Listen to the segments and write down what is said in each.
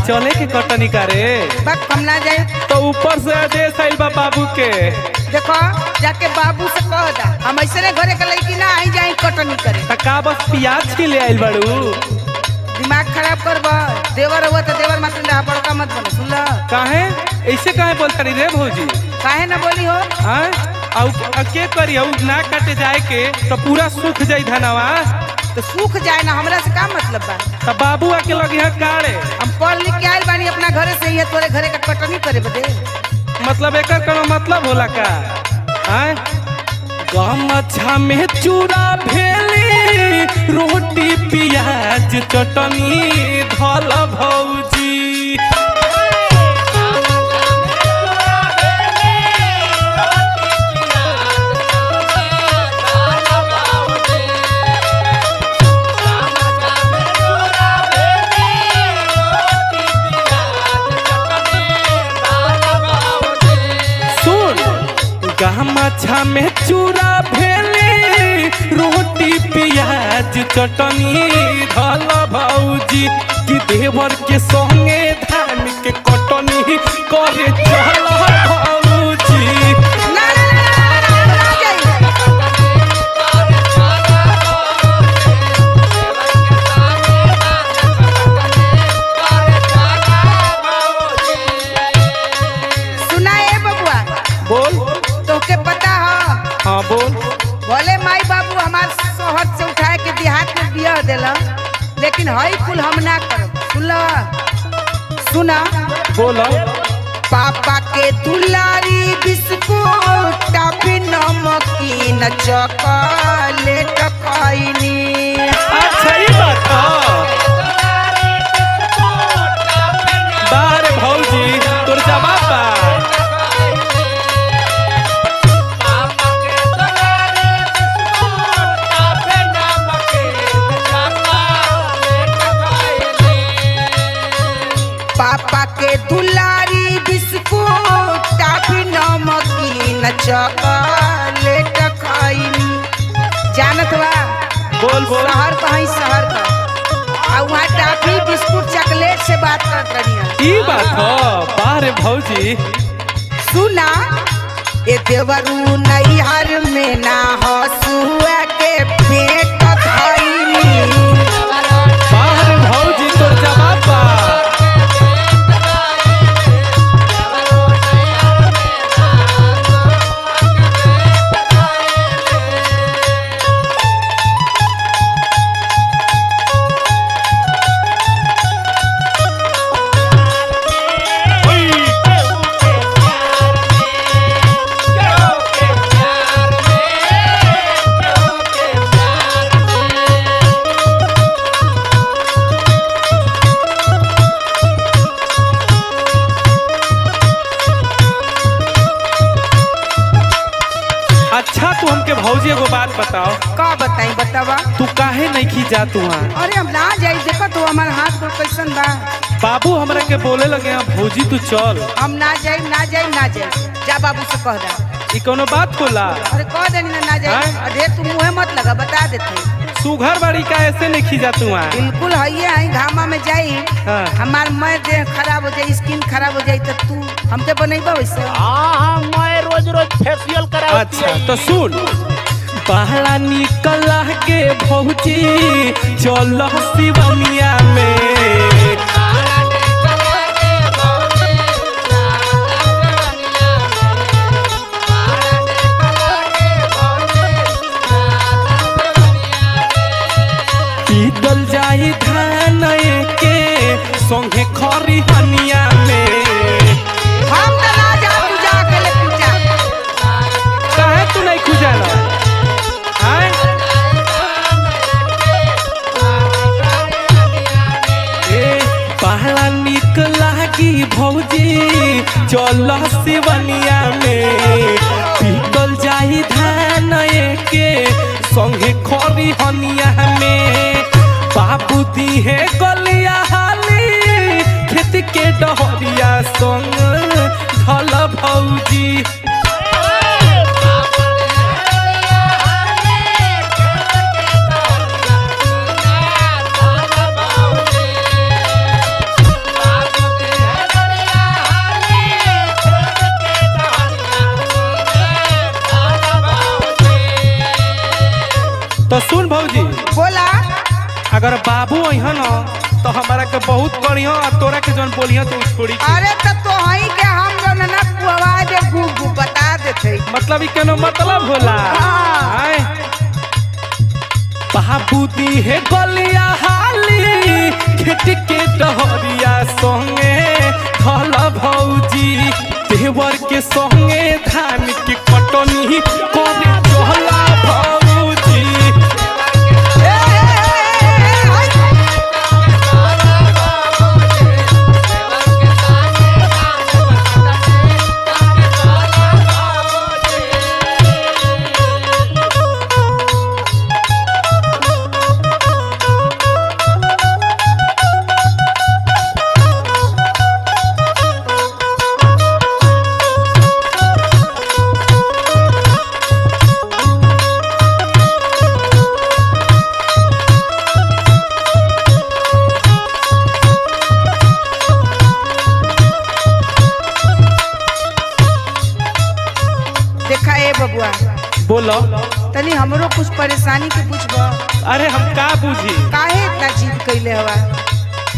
चले के कटनी करे बक हम ना जाए तो ऊपर से आदेश आइल बा बाबू के। देखो जाके बाबू से कह दा हम ऐसे घरे के लड़की ना आई जाए कटनी करे। त का बस प्याज के ले आइल बाड़ू? दिमाग खराब करब देवर हुआ तो देवर मत रहा बड़का मत बनो सुन ल। काहे ऐसे काहे बोलता रही रे भौजी? काहे ना बोली हो हाँ के करी ना काटे जाए के तो पूरा सूख जाई धनवा। तो सूख जाए ना हमरा से का मतलब बा? तब बाबू आके लगी है काड़े। हम पढ़ लिख के आइल बानी अपना घरे से ही तोरे घरे का कटनी करे बदे। मतलब एक मतलब होला का? गमछा में चूड़ा भेली रोटी प्याज चटनी धल भौजी। गमछा में चूड़ा भेली रोटी प्याज चटनी धल भौजी कि देवर के संगे धान के कटनी करे चल भौजी। सुना ए बबुआ बोल। तोके पता हो? हाँ बोल। बोले माई बाबू हमार शहर से उठाए के देहात में बिया देला लेकिन हई कुल हम ना करब। सुना बोलो। पापा के दुलारी बिस्कुट टॉफी नमकीन चॉकलेट खइनी। अच्छा ही बात बारे भौजी तोर जवाब बा। पापा के दुलारी बिस्कुट टॉफी नमकीन चॉकलेट खइनी। जानत बा? बोल बोल। शहर कहीं शहर का और वहाँ टॉफी बिस्कुट चॉकलेट से बात करत रही। ई बात हो बारे भौजी। सुना ए देवरू नैहर में ना हसुआ के पेट खइनी। बारे भौजी तोर जवाब बा। अच्छा तू हमके भौजी एगो बात बताओ। का बताई बतावा? तू काहे नहीं खी जा तू? अरे हम ना जाई देखो तो हमार हाथ पर कैसन बा। बाबू हमरा के बोले लगे हैं भौजी तू चल। हम ना जाई ना जाई ना जाई जा बाबू से कह दा। ई कोनो बात बोला? अरे कह देनी ना जाई। अरे तू मुंह मत लगा बता देते। सुघर बाड़ी का ऐसे नहीं खी जा तू? बिल्कुल हइये आई घामा में जाई हमार मैं देह खराब हो जाई स्किन खराब हो जाई तो तू हमके बनैबा वैसे? हाँ मैं रोज रोज फेशियल करा। अच्छा तो सुन पहला निकल के भौजी चल शिवनिया में। पीतल जाई धान के संगे खरी हनिया में। हम तो ना जा तू जा के ले पूजा। काहे तू नहीं खुजाला? आय ए पहला निकला की भौजी चल शिवनिया में। पीतल जाई धान के संगे खरी हनिया में। बाबू दी है गलिया हाली खेत के डहरिया संग धल भौजी। अगर बाबू अइहा न तो हमारा के बहुत बढ़िया और तोरा के जौन बोलिया तो छोड़ी के। अरे तो हई के हम जौन ना कुआवा दे गु बता देते। मतलब ई केनो मतलब होला। हाँ। आय बाबू दी है गलिया हाली खेत के डहरिया संगे धल भौजी देवर के संगे धान के कटनी करे चहला भौजी। देखा ए बबुआ बोलो तनी हमरो कुछ परेशानी के पूछबा। अरे हम का बुझी काहे इतना जिद कैले हवा?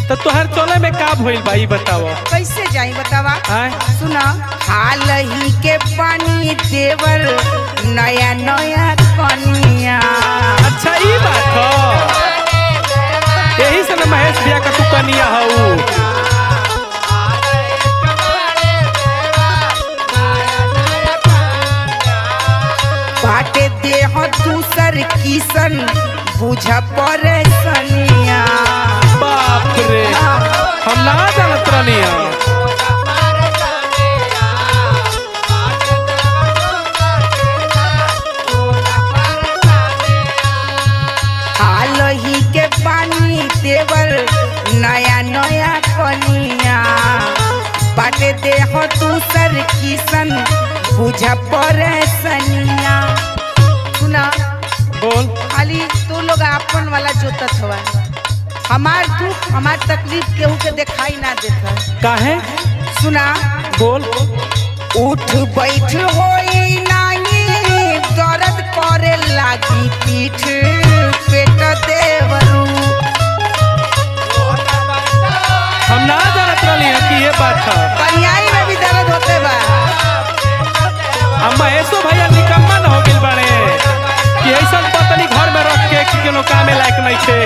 तो तोहर चले में का भइल भाई बताओ। कैसे जाई बतावा। आय सुना हाल ही के पानी देवर नया नया कनिया। अच्छा ई बात ह यही से न महेश भैया का तू कनिया हऊ। बाटे देह दूसर किसन बुझ परेशानिया। बाप रे हम ना जानत रहनी। हाल ही के पानी देवर नया नया कनिया। बाटे देह दूसर किसन बुझ परेशानिया। सुना बोल खाली तू लोग अपन वाला जोतत हवा। हमार दुख हमार तकलीफ केहू के दिखाई ना देता। काहे सुना बोल उठ बैठ होई नाही दर्द करे लागी पीठ पेट देवरू। हम ना जानत रहनी कि ये बात है। कन्याई में भी दर्द होते बा। हम महेशो भैया निकम्मा न हो गेल बाड़े कि ऐसा पतली घर में रख के कि कोनो कामे लायक नहीं छे।